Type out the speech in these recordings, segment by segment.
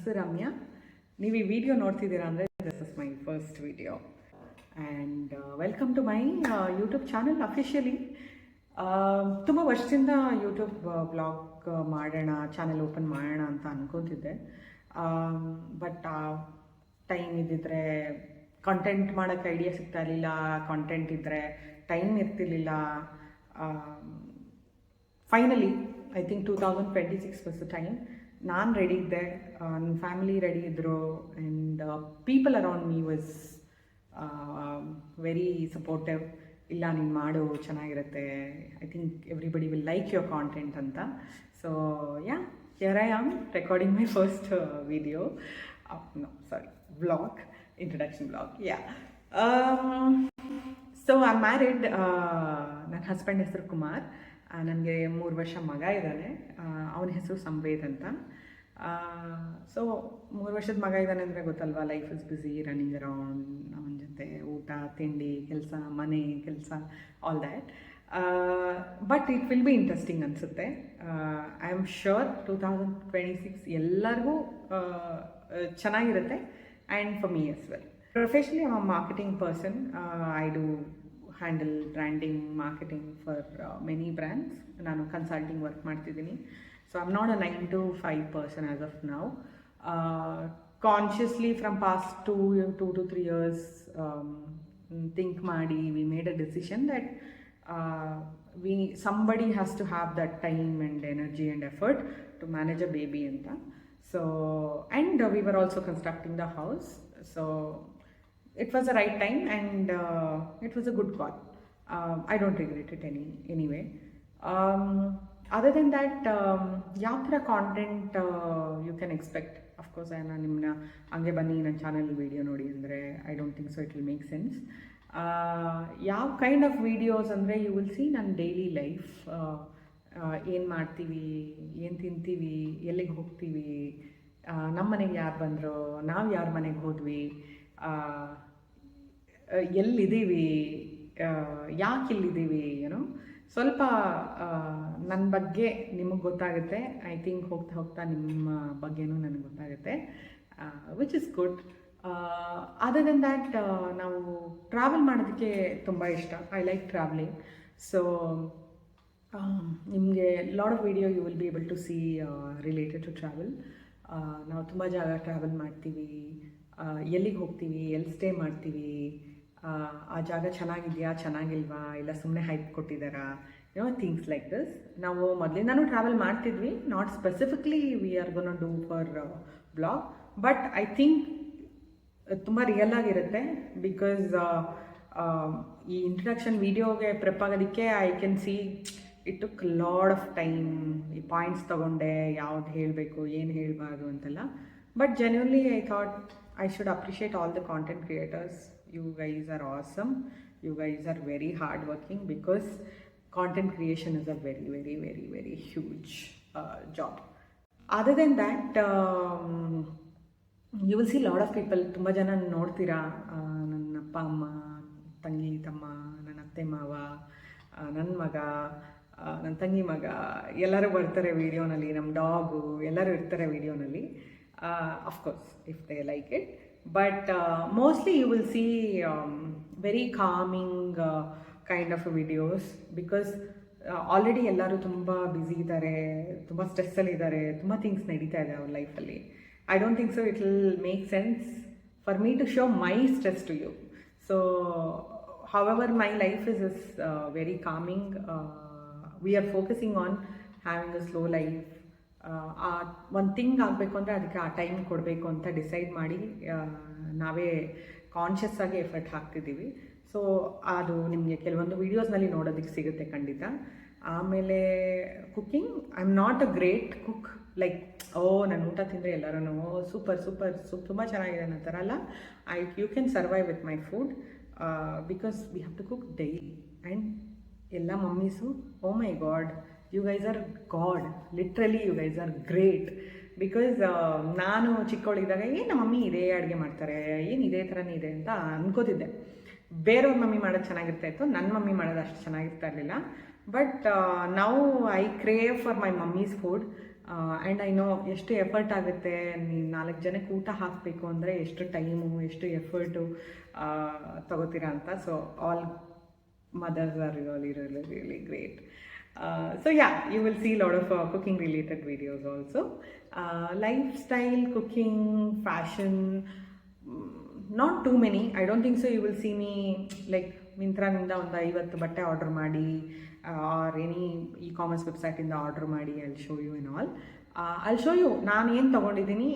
ಹೆಸರು ರಮ್ಯಾ. ನೀವು ಈ ವಿಡಿಯೋ ನೋಡ್ತಿದ್ದೀರಾ ಅಂದರೆ this is my first video and welcome to my YouTube channel officially. ತುಂಬ ವರ್ಷದಿಂದ ಯೂಟ್ಯೂಬ್ ಬ್ಲಾಗ್ ಮಾಡೋಣ, ಚಾನಲ್ ಓಪನ್ ಮಾಡೋಣ ಅಂತ ಅನ್ಕೋತಿದ್ದೆ. ಬಟ್ ಟೈಮ್ ಇದ್ದಿದ್ರೆ ಕಂಟೆಂಟ್ ಮಾಡೋಕ್ಕೆ ಐಡಿಯಾ ಸಿಗ್ತಾ ಇರಲಿಲ್ಲ, ಕಂಟೆಂಟ್ ಇದ್ದರೆ ಟೈಮ್ ಇರ್ತಿರ್ಲಿಲ್ಲ. Finally I think 2026 was the time. ನಾನು ರೆಡಿ ಇದ್ದೆ, ನನ್ನ ಫ್ಯಾಮಿಲಿ ರೆಡಿ ಇದ್ದರು and people around me was very supportive. ಇಲ್ಲ ನೀನು ಮಾಡು, ಚೆನ್ನಾಗಿರುತ್ತೆ, I think everybody will like your content ಅಂತ. So yeah, here I am recording my first video, vlog, introduction vlog. Yeah, so I am married. ನನ್ನ husband ಹೆಸರು ಕುಮಾರ್. ನನಗೆ 3 ವರ್ಷ ಮಗ ಇದ್ದಾನೆ, ಅವನ ಹೆಸರು ಸಂವೇದ್ ಅಂತ. ಸೊ 3 ವರ್ಷದ ಮಗ ಇದ್ದಾನೆ ಅಂದರೆ ಗೊತ್ತಲ್ವಾ, life is busy, running around, ಅವನ ಜೊತೆ ಊಟ ತಿಂಡಿ ಕೆಲಸ, ಮನೆ ಕೆಲಸ, all that. But it will be interesting ಅನಿಸುತ್ತೆ. ಐ ಆಮ್ ಶ್ಯೂರ್ 2026 ಎಲ್ಲರಿಗೂ ಚೆನ್ನಾಗಿರುತ್ತೆ and for me yes well. Professionally, I'm a marketing person. I do handle branding, marketing for many brands. ನಾನು ಕನ್ಸಲ್ಟಿಂಗ್ ವರ್ಕ್ ಮಾಡ್ತಿದ್ದೀನಿ. So I'm not a 9 to 5 person as of now. Consciously from past 2 to 3 years think ಮಾಡಿ we made a decision that somebody has to have that time and energy and effort to manage a baby ಅಂತ. So and we were also constructing the house. So it was the right time and it was a good call. I don't regret it anyway. Other than that, ಯಾವ ಥರ content you can expect? Of course ನಾನು ನಿಮ್ಮನ್ನ ಹಂಗೆ ಬನ್ನಿ ನನ್ನ channel video ನೋಡಿ ಅಂದರೆ I don't think so it will make sense. ಯಾವ ಕೈಂಡ್ ಆಫ್ ವೀಡಿಯೋಸ್ ಅಂದರೆ ಯು ವಿಲ್ ಸಿ ನನ್ನ ಡೈಲಿ ಲೈಫ್, ಏನು ಮಾಡ್ತೀವಿ, ಏನು ತಿಂತೀವಿ, ಎಲ್ಲಿಗೆ ಹೋಗ್ತೀವಿ, ನಮ್ಮ ಮನೆಗೆ ಯಾರು ಬಂದರು, ನಾವು ಯಾರ ಮನೆಗೆ ಹೋದ್ವಿ, ಎಲ್ಲಿದ್ದೀವಿ, ಯಾಕೆ ಇಲ್ಲಿದ್ದೀವಿ, ಏನೋ ಸ್ವಲ್ಪ ನನ್ನ ಬಗ್ಗೆ ನಿಮಗೆ ಗೊತ್ತಾಗುತ್ತೆ. ಐ ಥಿಂಕ್ ಹೋಗ್ತಾ ಹೋಗ್ತಾ ನಿಮ್ಮ ಬಗ್ಗೆನೂ ನನಗೆ ಗೊತ್ತಾಗುತ್ತೆ, which is good. Other than that, ನಾವು ಟ್ರಾವೆಲ್ ಮಾಡೋದಕ್ಕೆ ತುಂಬ ಇಷ್ಟ. I like travelling. ಸೊ ನಿಮಗೆ lot of video you will be able to see related to travel. ನಾವು ತುಂಬ ಜಾಗ ಟ್ರಾವೆಲ್ ಮಾಡ್ತೀವಿ, ಎಲ್ಲಿಗೆ ಹೋಗ್ತೀವಿ, ಎಲ್ಲಿ ಸ್ಟೇ ಮಾಡ್ತೀವಿ, ಆ ಜಾಗ ಚೆನ್ನಾಗಿದೆಯಾ ಚೆನ್ನಾಗಿಲ್ವಾ, ಇಲ್ಲ ಸುಮ್ಮನೆ ಹೈಪ್ ಕೊಟ್ಟಿದ್ದಾರಾ, ಥಿಂಗ್ಸ್ ಲೈಕ್ ದಿಸ್. ನಾವು ಮೊದಲಿಂದನೂ ಟ್ರಾವೆಲ್ ಮಾಡ್ತಿದ್ವಿ, not specifically we are gonna do for blog, but I think ತುಂಬ ರಿಯಲ್ ಆಗಿರುತ್ತೆ. ಬಿಕಾಸ್ ಈ ಇಂಟ್ರಡಕ್ಷನ್ ವೀಡಿಯೋಗೆ ಪ್ರೆಪ್ ಆಗೋದಕ್ಕೆ I can see it took lot of time. ಈ ಪಾಯಿಂಟ್ಸ್ ತೊಗೊಂಡೆ, ಯಾವ್ದು ಹೇಳಬೇಕು, ಏನು ಹೇಳಬಾರ್ದು ಅಂತೆಲ್ಲ. But genuinely, I thought I should appreciate all the content creators. You guys are awesome. You guys are very hardworking because content creation is a very, very, very, very huge job. Other than that, you will see a lot of people. ತುಂಬ ಜನ ನೋಡ್ತೀರಾ, ನನ್ನ ಅಪ್ಪ ಅಮ್ಮ, ತಂಗಿ ತಮ್ಮ, ನನ್ನ ಅತ್ತೆ ಮಾವ, ನನ್ನ ಮಗ, ನನ್ನ ತಂಗಿ ಮಗ ಎಲ್ಲರೂ ಬರ್ತಾರೆ ವೀಡಿಯೋನಲ್ಲಿ. ನಮ್ಮ ಡಾಗು ಎಲ್ಲರೂ ಇರ್ತಾರೆ ವೀಡಿಯೋನಲ್ಲಿ. Of course, if they like it, but mostly you will see very calming kind of videos because already ಎಲ್ಲರೂ ತುಂಬ ಬ್ಯುಸಿ ಇದ್ದಾರೆ, ತುಂಬ ಸ್ಟ್ರೆಸ್ಸಲ್ಲಿ ಇದ್ದಾರೆ, ತುಂಬ ಥಿಂಗ್ಸ್ ನಡೀತಾ ಇದೆ ಅವ್ರ ಲೈಫಲ್ಲಿ. I don't think so it will make sense for me to show my stress to you. So however my life is very calming. We are focusing on having a slow life. ಒಂದು thing ಆಗಬೇಕು ಅಂದರೆ ಅದಕ್ಕೆ ಆ time ಕೊಡಬೇಕು ಅಂತ decide ಮಾಡಿ ನಾವೇ conscious ಆಗಿ ಎಫರ್ಟ್ ಹಾಕ್ತಿದ್ದೀವಿ. ಸೊ ಅದು ನಿಮಗೆ ಕೆಲವೊಂದು ವೀಡಿಯೋಸ್ನಲ್ಲಿ ನೋಡೋದಕ್ಕೆ ಸಿಗುತ್ತೆ ಖಂಡಿತ. ಆಮೇಲೆ cooking, I am not a great cook, like ನಾನು ಊಟ ತಿಂದರೆ ಎಲ್ಲರೂ ಸೂಪರ್ ತುಂಬ ಚೆನ್ನಾಗಿದೆ ಅನ್ನೋ ಥರ ಅಲ್ಲ. You can survive with my food because we have to cook daily. And ಎಲ್ಲ mummies, oh my God, you guys are God, literally you guys are great. Because ನಾನು ಚಿಕ್ಕವಳಿದ್ದಾಗ ನಮ್ಮ ಮಮ್ಮಿ ಇದೇ ಅಡುಗೆ ಮಾಡ್ತಾರೆ, ಏನು ಇದೇ ಥರನೇ ಇದೆ ಅಂತ ಅನ್ಕೋತಿದ್ದೆ. ಬೇರೆಯವ್ರ ಮಮ್ಮಿ ಮಾಡೋದು ಚೆನ್ನಾಗಿರ್ತಾ ಇತ್ತು, ನನ್ನ ಮಮ್ಮಿ ಮಾಡೋದು ಅಷ್ಟು ಚೆನ್ನಾಗಿರ್ತಾ ಇರಲಿಲ್ಲ. But now I crave for my mummies food. And I know ಎಷ್ಟು ಎಫರ್ಟ್ ಆಗುತ್ತೆ. ನೀವು 4 ಜನಕ್ಕೆ ಊಟ ಹಾಕಬೇಕು ಅಂದರೆ ಎಷ್ಟು ಟೈಮು, ಎಷ್ಟು ಎಫರ್ಟು ತಗೋತೀರಾ ಅಂತ. So all mothers are really great. So yeah, you will see a lot of cooking related videos also. Lifestyle, cooking, fashion, not too many. I don't think so you will see me like ಮಿಂತ್ರಾನಿಂದ ಒಂದು 50 ಬಟ್ಟೆ order ಮಾಡಿ R any e-commerce ವೆಬ್ಸೈಟಿಂದ order ಮಾಡಿ I'll show you and all. I'll show you ನಾನು ಏನು ತೊಗೊಂಡಿದ್ದೀನಿ,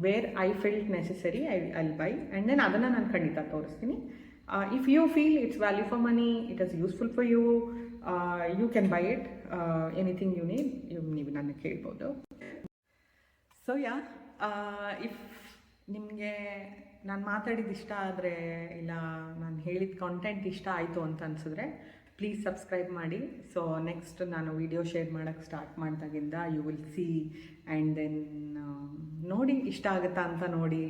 where I felt necessary I'll buy, and then ಅದನ್ನು ನಾನು ಖಂಡಿತ ತೋರಿಸ್ತೀನಿ. If you feel it's value for money, it is useful for you, you can buy it. Anything you need, ನೀವು ನನ್ನ ಕೇಳ್ಬೋದು. ಸೊ ಯಾ, ಇಫ್ ನಿಮಗೆ ನಾನು ಮಾತಾಡಿದ್ದು ಇಷ್ಟ ಆದರೆ, ಇಲ್ಲ ನಾನು ಹೇಳಿದ ಕಾಂಟೆಂಟ್ ಇಷ್ಟ ಆಯಿತು ಅಂತ ಅನಿಸಿದ್ರೆ ಪ್ಲೀಸ್ ಸಬ್ಸ್ಕ್ರೈಬ್ ಮಾಡಿ. ಸೊ ನೆಕ್ಸ್ಟ್ ನಾನು ವಿಡಿಯೋ ಶೇರ್ ಮಾಡೋಕ್ಕೆ ಸ್ಟಾರ್ಟ್ ಮಾಡಿದಾಗಿಂದ you will see, and then ನೋಡಿ ಇಷ್ಟ ಆಗುತ್ತಾ ಅಂತ ನೋಡಿ.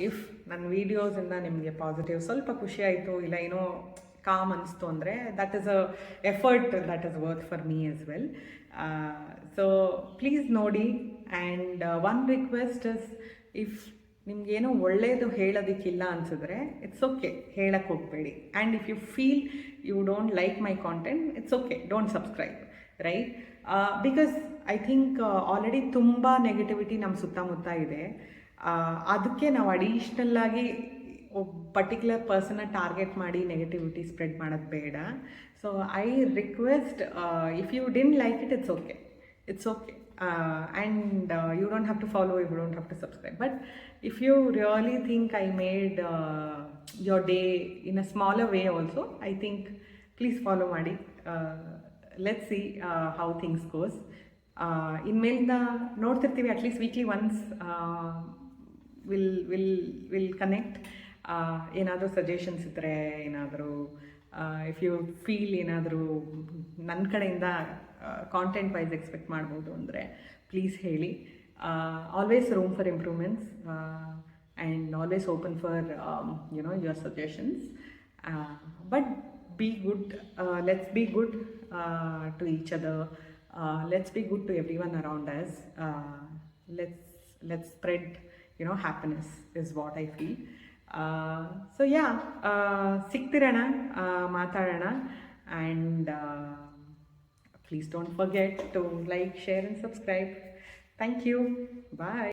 ಇಫ್ ನನ್ನ ವೀಡಿಯೋಸಿಂದ ನಿಮಗೆ ಪಾಸಿಟಿವ್ ಸ್ವಲ್ಪ ಖುಷಿ ಆಯಿತು, ಇಲ್ಲ ಏನೋ ಕಾಮ್ ಅನಿಸ್ತು ಅಂದರೆ that is a effort that is worth for me as well. So please ನೋಡಿ. And one request is, if ನಿಮಗೇನೋ ಒಳ್ಳೆಯದು ಹೇಳೋದಕ್ಕಿಲ್ಲ ಅನಿಸಿದ್ರೆ ಇಟ್ಸ್ ಓಕೆ, ಹೇಳಕ್ಕೆ ಹೋಗಬೇಡಿ. And if you feel you don't like my content, it's okay, don't subscribe, right? Because I think already ತುಂಬ negativity ನಮ್ಮ ಸುತ್ತಮುತ್ತ ಇದೆ. ಅದಕ್ಕೆ ನಾವು ಅಡಿಷ್ನಲ್ಲಾಗಿ ಪರ್ಟಿಕ್ಯುಲರ್ ಪರ್ಸನ್ನ ಟಾರ್ಗೆಟ್ ಮಾಡಿ ನೆಗೆಟಿವಿಟಿ ಸ್ಪ್ರೆಡ್ ಮಾಡೋದು ಬೇಡ. So I request, if you didn't like it, it's okay, it's okay. And you don't have to follow, you don't have to subscribe. But if you really think I made your day in a smaller way also, I think please follow Madi. Let's see how things goes. ಇನ್ಮೇಲಿಂದ ನೋಡ್ತಿರ್ತೀವಿ, at least weekly once will connect. ಏನಾದರೂ suggestions ಇದ್ದರೆ, ಏನಾದರೂ if you feel ಏನಾದರೂ ನನ್ನ ಕಡೆಯಿಂದ content wise expect ಮಾಡ್ಬೋದು ಅಂದರೆ please ಹೇಳಿ. Always room for improvements, and always open for your suggestions. But be good, let's be good to each other, let's be good to everyone around us. Let's spread happiness is what I feel. So yeah, ಸಿಗ್ತಿರೋಣ, ಮಾತಾಡೋಣ. And please don't forget to like, share and subscribe. Thank you. Bye.